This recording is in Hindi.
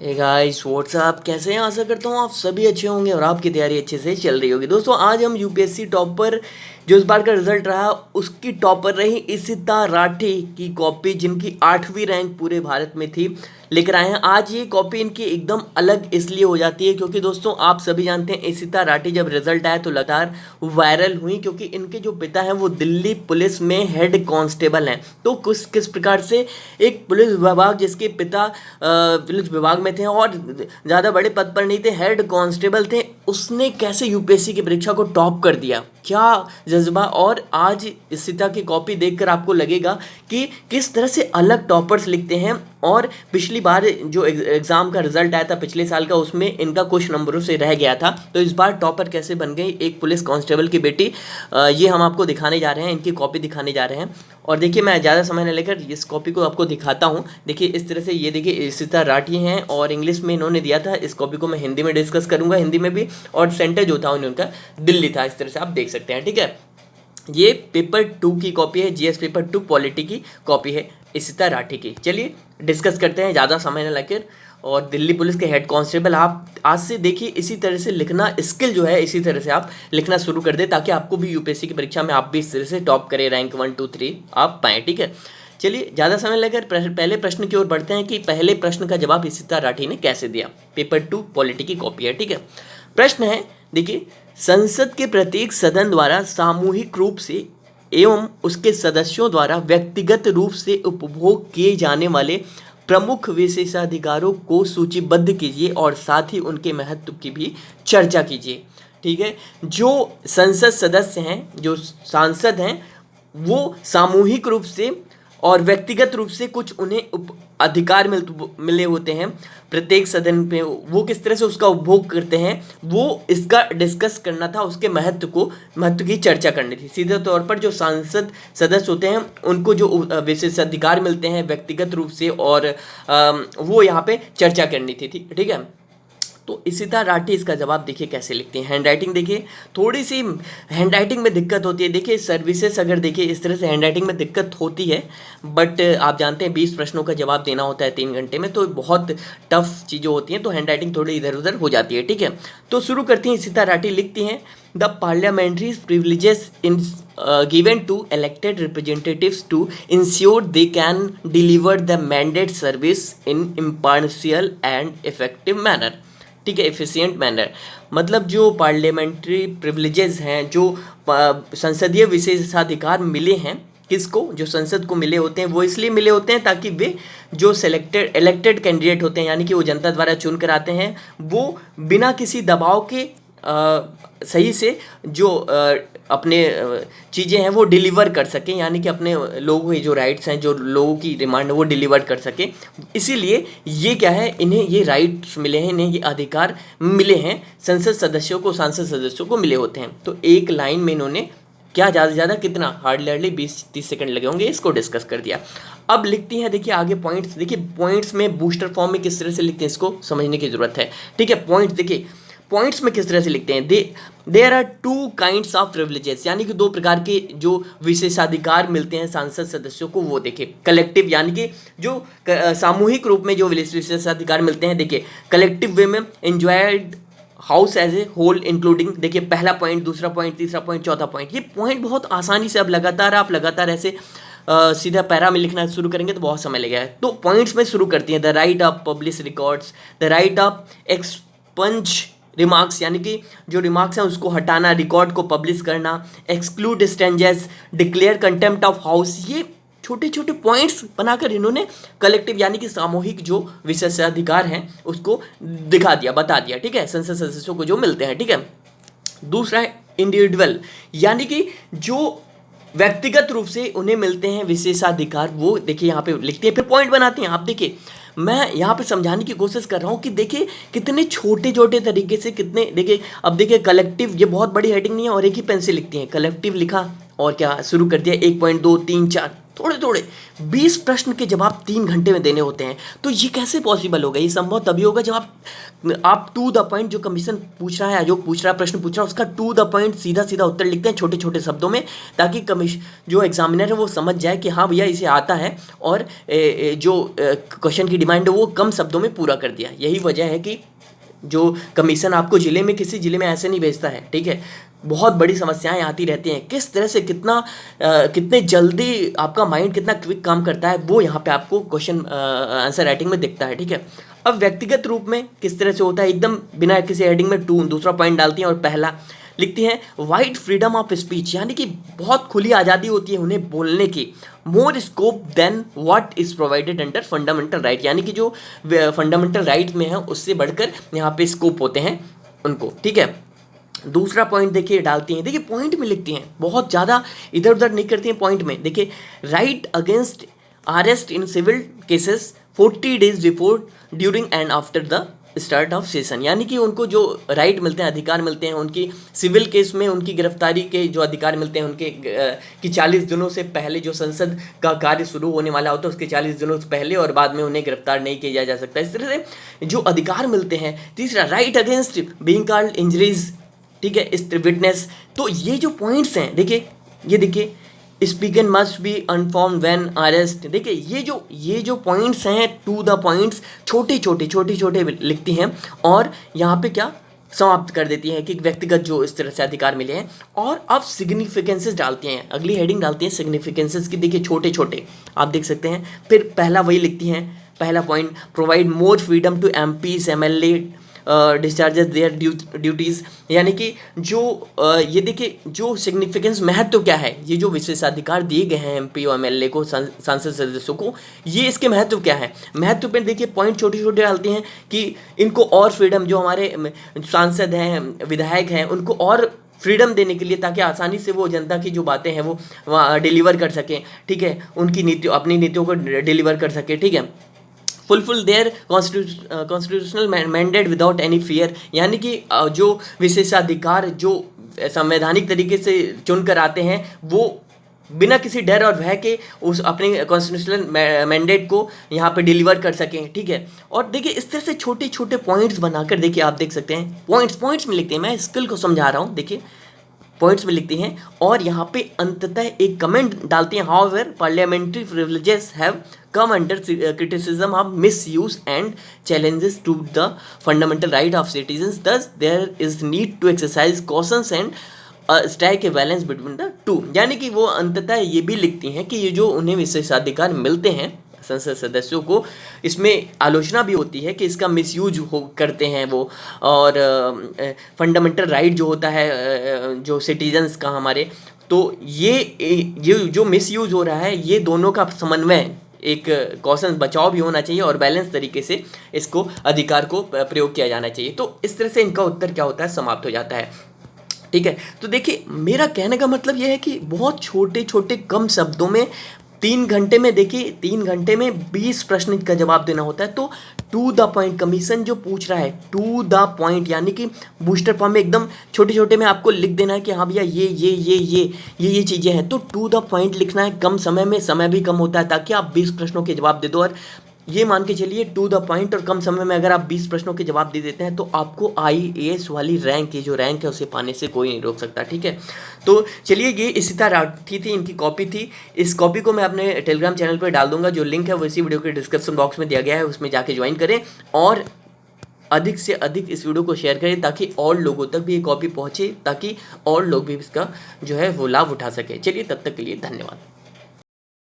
हे गाइस व्हाट्सअप, कैसे हैं? आशा करता हूँ आप सभी अच्छे होंगे और आपकी तैयारी अच्छे से चल रही होगी। दोस्तों आज हम यूपीएससी टॉपर जो इस बार का रिजल्ट रहा उसकी टॉपर रही इशिता राठी की कॉपी, जिनकी 8वीं रैंक पूरे भारत में थी, लेकर आए हैं। आज ये कॉपी इनकी एकदम अलग इसलिए हो जाती है क्योंकि दोस्तों आप सभी जानते हैं इशिता राठी जब रिजल्ट आया तो लगातार वायरल हुई, क्योंकि इनके जो पिता हैं वो दिल्ली पुलिस में हेड कांस्टेबल हैं। तो किस प्रकार से एक पुलिस विभाग जिसके पिता पुलिस विभाग में थे और ज़्यादा बड़े पद पर नहीं थे, हेड कांस्टेबल थे, उसने कैसे यूपीएससी की परीक्षा को टॉप कर दिया, क्या जज्बा। और आज इशिता की कॉपी देखकर आपको लगेगा कि किस तरह से अलग टॉपर्स लिखते हैं। और पिछली बार जो एग्ज़ाम का रिजल्ट आया था पिछले साल का, उसमें इनका कुछ नंबरों से रह गया था, तो इस बार टॉपर कैसे बन गई एक पुलिस कांस्टेबल की बेटी, ये हम आपको दिखाने जा रहे हैं, इनकी कॉपी दिखाने जा रहे हैं। और देखिए मैं ज़्यादा समय न लेकर इस कॉपी को आपको दिखाता हूँ। देखिए इस तरह से, ये देखिए इशिता राठी हैं और इंग्लिश में इन्होंने दिया था। इस कॉपी को मैं हिंदी में डिस्कस करूँगा, हिंदी में भी, और सेंटर जो था उनका दिल्ली था। इस तरह से आप देख सकते हैं, ठीक है। ये पेपर 2 की कॉपी है, जीएस पेपर 2 पॉलिटी की कॉपी है इशिता राठी की। चलिए डिस्कस करते हैं ज़्यादा समय न लेकर। और दिल्ली पुलिस के हेड कांस्टेबल, आप आज से देखिए इसी तरह से लिखना स्किल जो है, इसी तरह से आप लिखना शुरू कर दें ताकि आपको भी यूपीएससी की परीक्षा में आप भी इस तरह से टॉप करें, रैंक 1 2 3 आप पाएँ, ठीक है। चलिए ज़्यादा समय लेकर पहले प्रश्न की ओर बढ़ते हैं कि पहले प्रश्न का जवाब इशिता राठी ने कैसे दिया। पेपर 2 पॉलिटी की कॉपी है, ठीक है। प्रश्न है, देखिए, संसद के प्रत्येक सदन द्वारा सामूहिक रूप से एवं उसके सदस्यों द्वारा व्यक्तिगत रूप से उपभोग किए जाने वाले प्रमुख विशेषाधिकारों को सूचीबद्ध कीजिए और साथ ही उनके महत्व की भी चर्चा कीजिए, ठीक है। जो संसद सदस्य हैं, जो सांसद हैं, वो सामूहिक रूप से और व्यक्तिगत रूप से कुछ उन्हें अधिकार मिले होते हैं प्रत्येक सदन पे, वो किस तरह से उसका उपभोग करते हैं, वो इसका डिस्कस करना था, उसके महत्व की चर्चा करनी थी। सीधे तौर पर जो सांसद सदस्य होते हैं उनको जो विशेषाधिकार मिलते हैं व्यक्तिगत रूप से, और वो यहाँ पे चर्चा करनी थी, ठीक है। तो इशिता राठी इसका जवाब देखिए कैसे लिखते हैं। हैंडराइटिंग देखिए, थोड़ी सी हैंडराइटिंग में दिक्कत होती है। देखिए सर्विसेज अगर देखिए इस तरह से हैंडराइटिंग में दिक्कत होती है, बट आप जानते हैं 20 प्रश्नों का जवाब देना होता है 3 घंटे में, तो बहुत टफ चीज़ें होती हैं, तो हैंडराइटिंग थोड़ी इधर उधर हो जाती है, ठीक है। तो शुरू करती हैं। इशिता राठी लिखती हैं, the parliamentary privileges in given to elected representatives to ensure they can deliver the mandate service in impartial and effective manner, ठीक है, एफिशिएंट मैनर। मतलब जो पार्लियामेंट्री प्रिविलेजेस हैं, जो संसदीय विशेषाधिकार मिले हैं, किसको, जो संसद को मिले होते हैं, वो इसलिए मिले होते हैं ताकि वे जो इलेक्टेड कैंडिडेट होते हैं, यानी कि वो जनता द्वारा चुन कर आते हैं, वो बिना किसी दबाव के सही से जो अपने चीज़ें हैं वो डिलीवर कर सकें, यानी कि अपने लोगों के जो राइट्स हैं, जो लोगों की डिमांड है वो डिलीवर कर सकें। इसीलिए ये क्या है, इन्हें ये राइट्स मिले हैं, इन्हें ये अधिकार मिले हैं, संसद सदस्यों को, सांसद सदस्यों को मिले होते हैं। तो एक लाइन में इन्होंने क्या ज़्यादा से ज़्यादा कितना, हार्डली 20-30 सेकंड लगे होंगे, इसको डिस्कस कर दिया। अब लिखती हैं, देखिए आगे पॉइंट्स, देखिए पॉइंट्स में बूस्टर फॉर्म में किस तरह से लिखते हैं इसको समझने की ज़रूरत है, ठीक है। पॉइंट्स देखिए, पॉइंट्स में किस तरह से लिखते हैं, there are 2 kinds of privileges, यानी कि 2 प्रकार के जो विशेषाधिकार मिलते हैं सांसद सदस्यों को, वो देखिए कलेक्टिव, यानी कि जो सामूहिक रूप में जो विशेषाधिकार मिलते हैं, देखिए कलेक्टिव वे में enjoyed house as a whole including, देखिए पहला पॉइंट, दूसरा पॉइंट, तीसरा पॉइंट, चौथा पॉइंट। ये पॉइंट बहुत आसानी से अब आप लगातार ऐसे सीधा पैरा में लिखना शुरू करेंगे तो बहुत समय लगेगा। तो पॉइंट्स में शुरू करती हैं, the right of publish records, the right of expunge remarks, यानी कि जो रिमार्क्स हैं उसको हटाना, रिकॉर्ड को पब्लिश करना, exclude strangers, declare contempt of house. ये छोटे छोटे पॉइंट्स बनाकर इन्होंने कलेक्टिव, यानी कि सामूहिक जो विशेषाधिकार हैं उसको दिखा दिया, बता दिया, ठीक है, संसद सदस्यों को जो मिलते हैं, ठीक है। दूसरा है इंडिविजुअल, यानी कि जो व्यक्तिगत रूप से उन्हें मिलते हैं विशेषाधिकार, वो देखिए यहाँ पे लिखते हैं, फिर पॉइंट बनाते हैं। आप देखिए मैं यहाँ पे समझाने की कोशिश कर रहा हूँ कि देखिए कितने छोटे छोटे तरीके से, कितने, देखिए अब देखिए कलेक्टिव, ये बहुत बड़ी हेडिंग नहीं है और एक ही पेन से लिखती हैं, कलेक्टिव लिखा, और क्या शुरू कर दिया 1.2 3 4 थोड़े थोड़े 20 प्रश्न के जवाब 3 घंटे में देने होते हैं। तो ये कैसे पॉसिबल होगा? ये संभव तभी होगा जब आप टू द पॉइंट, जो कमीशन पूछ रहा है, आयोग पूछ रहा है, प्रश्न पूछ रहा है, उसका टू द पॉइंट सीधा सीधा उत्तर लिखते हैं छोटे छोटे शब्दों में, ताकि जो एग्जामिनर है वो समझ जाए कि हाँ भैया इसे आता है, और जो क्वेश्चन की डिमांड है वो कम शब्दों में पूरा कर दिया। यही वजह है कि जो कमीशन आपको ज़िले में, किसी ज़िले में ऐसे नहीं भेजता है, ठीक है। बहुत बड़ी समस्याएं आती रहती हैं, किस तरह से कितने जल्दी आपका माइंड कितना क्विक काम करता है, वो यहाँ पे आपको क्वेश्चन आंसर राइटिंग में दिखता है, ठीक है। अब व्यक्तिगत रूप में किस तरह से होता है, एकदम बिना किसी हेडिंग में दूसरा पॉइंट डालती हैं और पहला लिखती हैं वाइड फ्रीडम ऑफ स्पीच, यानी कि बहुत खुली आज़ादी होती है उन्हें बोलने की। More scope than what is provided under fundamental right, यानी कि जो फंडामेंटल राइट में है उससे बढ़कर यहाँ पे स्कोप होते हैं उनको, ठीक है। दूसरा पॉइंट देखिए डालती हैं, देखिए पॉइंट में लिखती हैं, बहुत ज़्यादा इधर उधर नहीं करती हैं, पॉइंट में देखिए right against arrest in civil cases 40 days before, during and after the start of session, यानी कि उनको जो राइट मिलते हैं, अधिकार मिलते हैं, उनकी सिविल केस में उनकी गिरफ्तारी के जो अधिकार मिलते हैं उनके कि 40 दिनों से पहले जो संसद का कार्य शुरू होने वाला होता है उसके 40 दिनों से पहले, और बाद में उन्हें गिरफ्तार नहीं किया जा सकता। इस तरह से जो अधिकार मिलते हैं। तीसरा right against being called injuries, ठीक है, इस विटनेस। तो ये जो पॉइंट्स हैं देखिए, ये देखिए speaker must be informed when arrest, देखिए ये जो पॉइंट्स हैं टू द पॉइंट्स छोटे छोटे लिखती हैं, और यहाँ पे क्या समाप्त कर देती हैं कि व्यक्तिगत जो इस तरह से अधिकार मिले हैं। और अब सिग्निफिकेंसेस डालती हैं, अगली हेडिंग डालती हैं सिग्निफिकेंसेस की, देखिए छोटे छोटे आप देख सकते हैं। फिर पहला वही लिखती हैं, पहला point provide more freedom to MPs MLA discharges their duties, यानी कि जो ये देखिए जो सिग्निफिकेंस, महत्व क्या है, ये जो विशेषाधिकार दिए गए हैं MP और MLA को, सांसद सदस्यों को, ये इसके महत्व क्या है। महत्व पर देखिए पॉइंट छोटे छोटे डालते हैं कि इनको और फ्रीडम, जो हमारे सांसद हैं, विधायक हैं, उनको और फ्रीडम देने के लिए, ताकि आसानी से वो जनता की जो बातें हैं वो वहाँ डिलीवर कर सकें, ठीक है, उनकी नीतियों, अपनी नीतियों को डिलीवर कर सकें, ठीक है। Fulfil there constitutional mandate without any fear, यानी कि जो विशेषाधिकार जो संवैधानिक तरीके से चुन कर आते हैं वो बिना किसी डर और भय के उस अपने कॉन्स्टिट्यूशनल मैंडेट को यहाँ पे डिलीवर कर सकें, ठीक है। और देखिए इस तरह से छोटे छोटे पॉइंट्स बनाकर, देखिए आप देख सकते हैं पॉइंट्स में लिखते हैं, मैं स्किल को समझा रहा हूँ, देखिए पॉइंट्स में लिखती हैं, और यहाँ पे अंततः एक कमेंट डालती हैं, however parliamentary privileges have come under criticism of misuse and challenges to the fundamental right of citizens, thus there is need to exercise caution and strike a balance between the two, यानी कि वो अंततः ये भी लिखती हैं कि ये जो उन्हें विशेषाधिकार मिलते हैं संसद सदस्यों को, इसमें आलोचना भी होती है कि इसका मिसयूज करते हैं वो, और फंडामेंटल राइट जो होता है जो सिटीजन्स का हमारे, तो ये जो मिसयूज हो रहा है, ये दोनों का समन्वय, एक कॉशन, बचाव भी होना चाहिए और बैलेंस तरीके से इसको अधिकार को प्रयोग किया जाना चाहिए। तो इस तरह से इनका उत्तर क्या होता है, समाप्त हो जाता है, ठीक है। तो देखिए मेरा कहने का मतलब यह है कि बहुत छोटे छोटे कम शब्दों में 3 घंटे में, देखिए 3 घंटे में 20 प्रश्न का जवाब देना होता है। तो टू द पॉइंट कमीशन जो पूछ रहा है, टू द पॉइंट, यानी कि बूस्टर फॉर्म में एकदम छोटे छोटे में आपको लिख देना है कि हाँ भैया ये चीज़ें हैं। तो टू द पॉइंट लिखना है, कम समय में, समय भी कम होता है, ताकि आप 20 प्रश्नों के जवाब दे दो। और ये मान के चलिए टू द पॉइंट और कम समय में अगर आप 20 प्रश्नों के जवाब दे देते हैं तो आपको IAS वाली रैंक, ये जो रैंक है उसे पाने से कोई नहीं रोक सकता, ठीक है। तो चलिए ये इशिता राठी थी, इनकी कॉपी थी। इस कॉपी को मैं अपने टेलीग्राम चैनल पर डाल दूंगा, जो लिंक है वो इसी वीडियो के डिस्क्रिप्शन बॉक्स में दिया गया है, उसमें जाके ज्वाइन करें और अधिक से अधिक इस वीडियो को शेयर करें, ताकि और लोगों तक भी ये कॉपी पहुँचे, ताकि और लोग भी इसका जो है वो लाभ उठा सके। चलिए तब तक के लिए धन्यवाद।